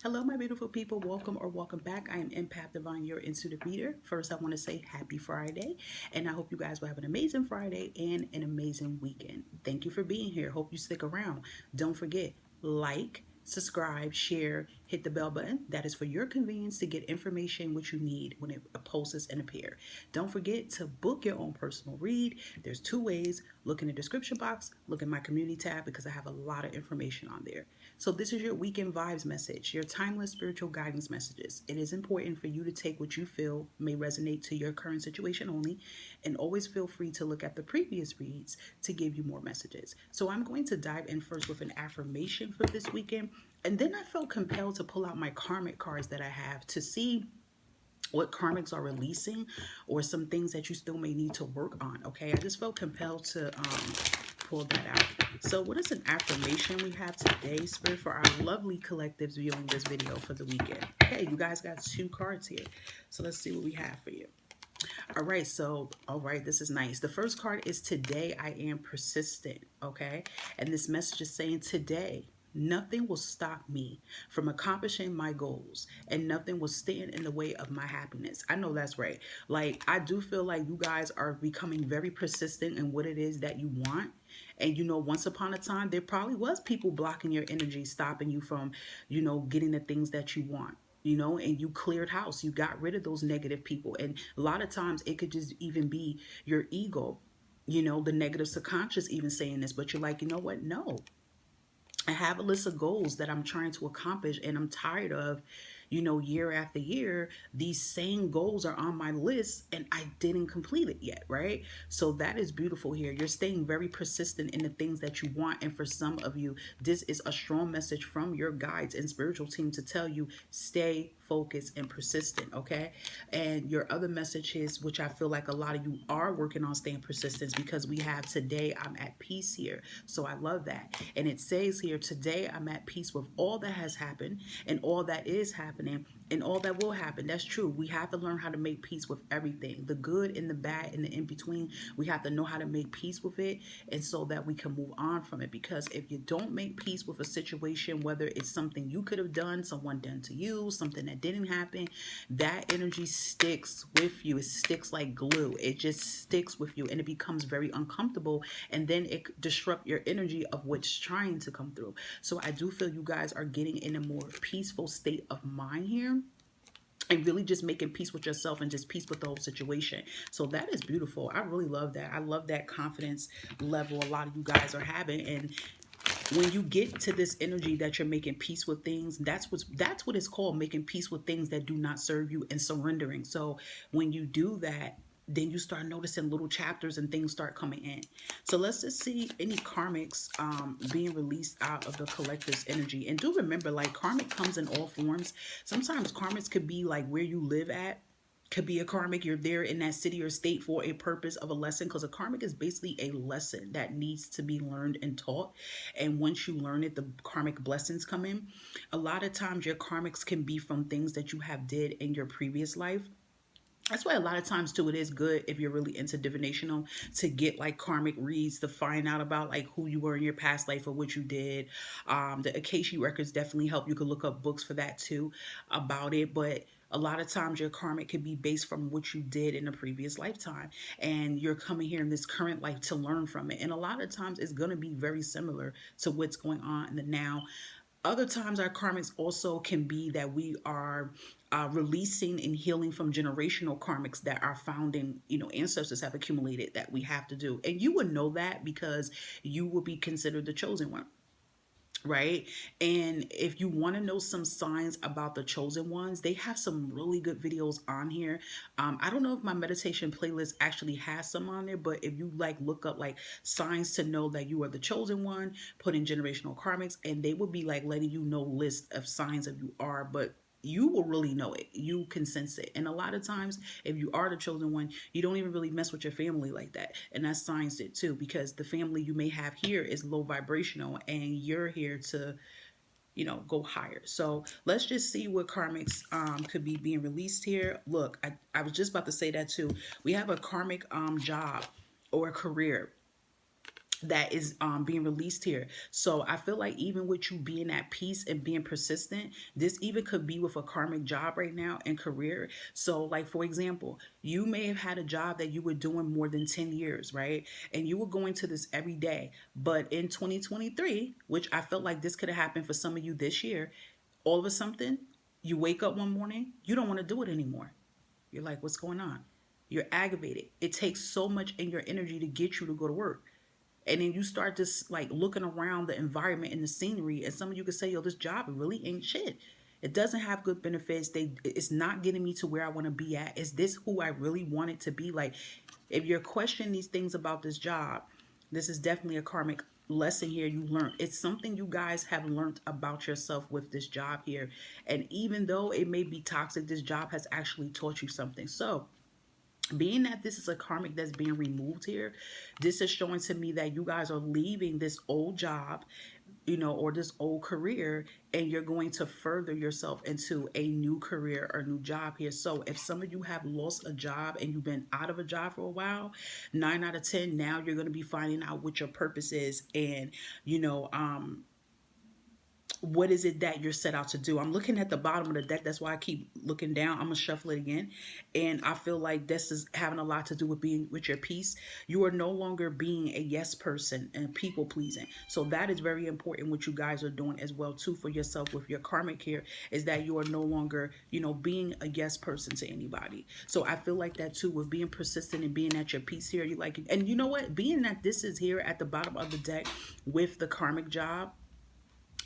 Hello, my beautiful people. Welcome or welcome back. I am Empath Divine, your intuitive reader. First, I want to say happy Friday, and I hope you guys will have an amazing Friday and an amazing weekend. Thank you for being here. Hope you stick around. Don't forget, like, subscribe, share, hit the bell button. That is for your convenience to get information which you need when it posts and appear. Don't forget to book your own personal read. There's two ways. Look in the description box, look in my community tab because I have a lot of information on there. So this is your weekend vibes message, your timeless spiritual guidance messages. It is important for you to take what you feel may resonate to your current situation only, and always feel free to look at the previous reads to give you more messages. So I'm going to dive in first with an affirmation for this weekend, and then I felt compelled to pull out my karmic cards that I have to see what karmics are releasing or some things that you still may need to work on. Okay, I just felt compelled to pull that out. So what is an affirmation we have today, Spirit, for our lovely collectives viewing this video for the weekend? Okay, you guys got two cards here, so let's see what we have for you. All right, this is nice. The first card is today I am persistent. Okay, and this message is saying today nothing will stop me from accomplishing my goals, and nothing will stand in the way of my happiness. I know that's right. Like, I do feel like you guys are becoming very persistent in what it is that you want. And once upon a time, there probably was people blocking your energy, stopping you from, getting the things that you want. And you cleared house, you got rid of those negative people. And a lot of times it could just even be your ego, the negative subconscious even saying this, but you're like, you know what? No, I have a list of goals that I'm trying to accomplish, and I'm tired of, year after year, these same goals are on my list and I didn't complete it yet, right? So that is beautiful here. You're staying very persistent in the things that you want. And for some of you, this is a strong message from your guides and spiritual team to tell you, stay focused and persistent, okay? And your other message is, which I feel like a lot of you are working on staying persistent, because we have today I'm at peace here. So I love that. And it says here, today I'm at peace with all that has happened and all that is happening and all that will happen. That's true. We have to learn how to make peace with everything, the good and the bad and the in between. We have to know how to make peace with it, and so that we can move on from it. Because if you don't make peace with a situation, whether it's something you could have done, someone done to you, something that didn't happen, that energy sticks with you. It sticks like glue. It just sticks with you, and it becomes very uncomfortable, and then it disrupts your energy of what's trying to come through. So I do feel you guys are getting in a more peaceful state of mind here, and really just making peace with yourself and just peace with the whole situation. So that is beautiful. I really love that. I love that confidence level a lot of you guys are having. And when you get to this energy that you're making peace with things, that's what it's called, making peace with things that do not serve you and surrendering. So when you do that, then you start noticing little chapters and things start coming in. So let's just see any karmics being released out of the collective's energy. And do remember, like, karmic comes in all forms. Sometimes karmics could be like where you live at, could be a karmic. You're there in that city or state for a purpose of a lesson, because a karmic is basically a lesson that needs to be learned and taught. And once you learn it, the karmic blessings come in. A lot of times your karmics can be from things that you have did in your previous life. That's why a lot of times too, it is good if you're really into divinational to get like karmic reads to find out about like who you were in your past life or what you did. The Akashic records definitely help. You could look up books for that too about it. But a lot of times your karmic could be based from what you did in a previous lifetime, and you're coming here in this current life to learn from it. And a lot of times it's going to be very similar to what's going on in the now. Other times our karmics also can be that we are releasing and healing from generational karmics that our founding ancestors have accumulated that we have to do. And you would know that because you will be considered the chosen one, right? And if you want to know some signs about the chosen ones, they have some really good videos on here. I don't know if my meditation playlist actually has some on there, but if you like look up like signs to know that you are the chosen one, put in generational karmics, and they will be like letting you know list of signs of you are. But you will really know it. You can sense it. And a lot of times, if you are the chosen one, you don't even really mess with your family like that. And that's signs it too, because the family you may have here is low vibrational, and you're here to, go higher. So let's just see what karmics could be being released here. Look, I was just about to say that too. We have a karmic job or a career. that is being released here. So I feel like even with you being at peace and being persistent, this even could be with a karmic job right now and career. So like for example, you may have had a job that you were doing more than 10 years, right? And you were going to this every day. But in 2023, which I felt like this could have happened for some of you this year, all of a sudden you wake up one morning, you don't want to do it anymore. You're like, what's going on? You're aggravated. It takes so much in your energy to get you to go to work. And then you start just like looking around the environment and the scenery, and some of you could say, yo, this job really ain't shit. It doesn't have good benefits. It's not getting me to where I want to be at. Is this who I really want it to be? Like, if you're questioning these things about this job, this is definitely a karmic lesson here you learned. It's something you guys have learned about yourself with this job here. And even though it may be toxic, this job has actually taught you something. So being that this is a karmic that's being removed here, this is showing to me that you guys are leaving this old job, or this old career, and you're going to further yourself into a new career or new job here. So if some of you have lost a job and you've been out of a job for a while, 9 out of 10, now you're going to be finding out what your purpose is, and what is it that you're set out to do. I'm looking at the bottom of the deck. That's why I keep looking down. I'm going to shuffle it again. And I feel like this is having a lot to do with being with your peace. You are no longer being a yes person and people pleasing. So that is very important. What you guys are doing as well too for yourself with your karmic here is that you are no longer, being a yes person to anybody. So I feel like that too with being persistent and being at your peace here. You like, and you know what? Being that this is here at the bottom of the deck with the karmic job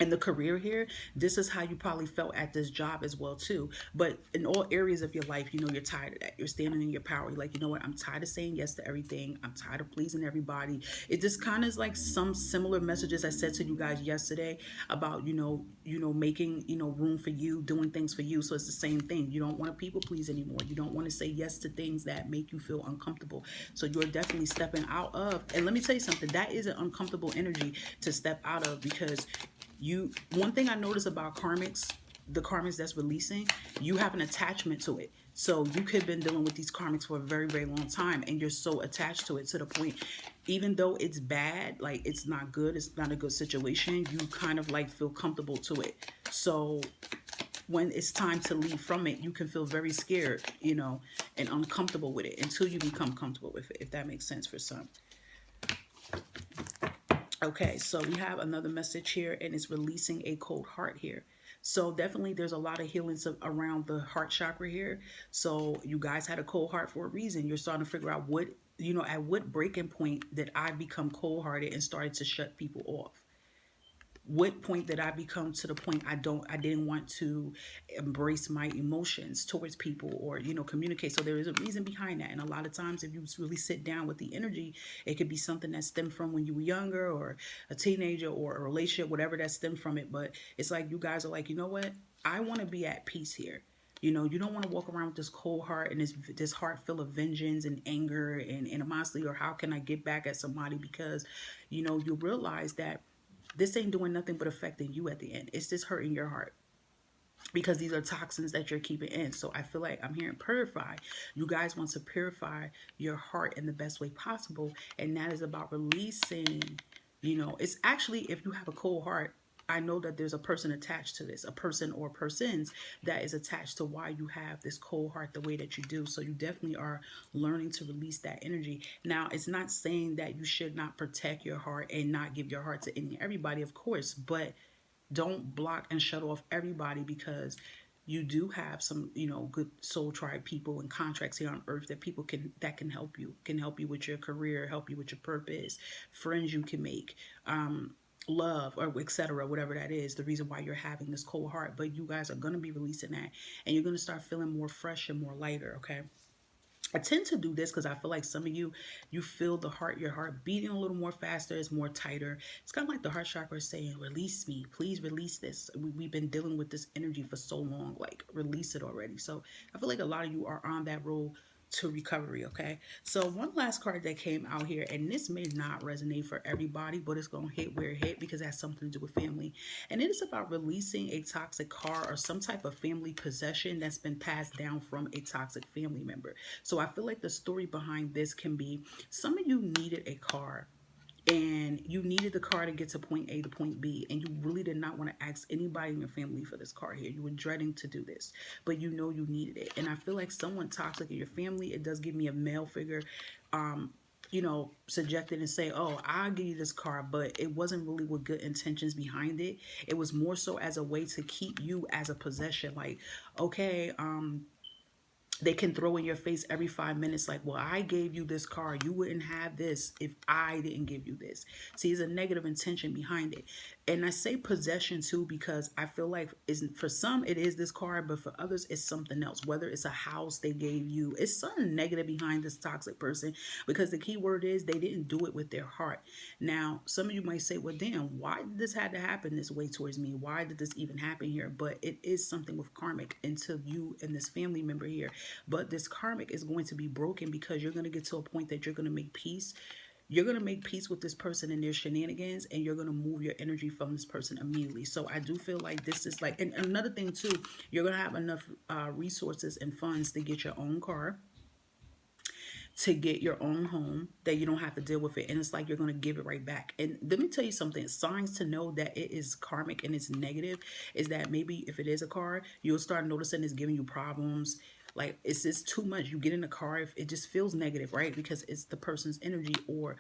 and the career here, this is how you probably felt at this job as well too. But in all areas of your life, you're tired of that. You're standing in your power. You're like, you know what? I'm tired of saying yes to everything. I'm tired of pleasing everybody. It just kind of is like some similar messages I said to you guys yesterday about, making, room for you, doing things for you. So it's the same thing. You don't want to people please anymore. You don't want to say yes to things that make you feel uncomfortable. So you're definitely stepping out of, and let me tell you something, that is an uncomfortable energy to step out of, because one thing I notice about the karmics that's releasing, you have an attachment to it. So you could have been dealing with these karmics for a very, very long time, and you're so attached to it to the point, even though it's bad, like it's not good, it's not a good situation, you kind of like feel comfortable to it. So when it's time to leave from it, you can feel very scared, and uncomfortable with it until you become comfortable with it, if that makes sense for some. Okay, so we have another message here, and it's releasing a cold heart here. So definitely there's a lot of healings around the heart chakra here. So you guys had a cold heart for a reason. You're starting to figure out at what breaking point did I become cold hearted and started to shut people off? What point did I become to the point I didn't want to embrace my emotions towards people or, communicate? So there is a reason behind that. And a lot of times if you really sit down with the energy, it could be something that stemmed from when you were younger or a teenager or a relationship, whatever that stemmed from it. But it's like you guys are like, you know what? I want to be at peace here. You don't want to walk around with this cold heart and this heart full of vengeance and anger and animosity, or how can I get back at somebody? Because, you realize that this ain't doing nothing but affecting you at the end. It's just hurting your heart, because these are toxins that you're keeping in. So I feel like I'm hearing purify. You guys want to purify your heart in the best way possible. And that is about releasing, it's actually, if you have a cold heart, I know that there's a person attached to this, a person or persons that is attached to why you have this cold heart the way that you do. So you definitely are learning to release that energy. Now, it's not saying that you should not protect your heart and not give your heart to everybody, of course, but don't block and shut off everybody, because you do have some, good soul tribe people and contracts here on earth that can help you with your career, help you with your purpose, friends you can make, love, or etc., whatever that is, the reason why you're having this cold heart. But you guys are going to be releasing that, and you're going to start feeling more fresh and more lighter. Okay, I tend to do this because I feel like some of you feel your heart beating a little more faster. It's more tighter. It's kind of like the heart chakra is saying, release me, please release this. We've been dealing with this energy for so long, like release it already. So I feel like a lot of you are on that road to recovery. Okay, so one last card that came out here, and this may not resonate for everybody, but it's gonna hit where it hit because it has something to do with family, and it is about releasing a toxic car or some type of family possession that's been passed down from a toxic family member. So I feel like the story behind this can be, some of you needed a car and you needed the car to get to point A to point B, and you really did not want to ask anybody in your family for this car here. You were dreading to do this, but you know you needed it. And I feel like someone toxic in your family, it does give me a male figure, subjected and say, oh, I'll give you this car, but it wasn't really with good intentions behind it. It was more so as a way to keep you as a possession. Like, okay, they can throw in your face every 5 minutes like, well, I gave you this car, you wouldn't have this if I didn't give you this. See, there's a negative intention behind it. And I say possession too because I feel like for some it is this car, but for others it's something else. Whether it's a house they gave you, it's something negative behind this toxic person, because the key word is they didn't do it with their heart. Now some of you might say, well, damn, why did this had to happen this way towards me? Why did this even happen here? But it is something with karmic into you and this family member here. But this karmic is going to be broken because you're going to get to a point that you're going to make peace. You're going to make peace with this person and their shenanigans, and you're going to move your energy from this person immediately. So I do feel like this is like, and another thing too, you're going to have enough resources and funds to get your own car, to get your own home, that you don't have to deal with it, and it's like you're going to give it right back. And let me tell you something, signs to know that it is karmic and it's negative is that maybe if it is a car, you'll start noticing it's giving you problems. Like it's just too much. You get in the car, if it just feels negative, right? Because it's the person's energy, or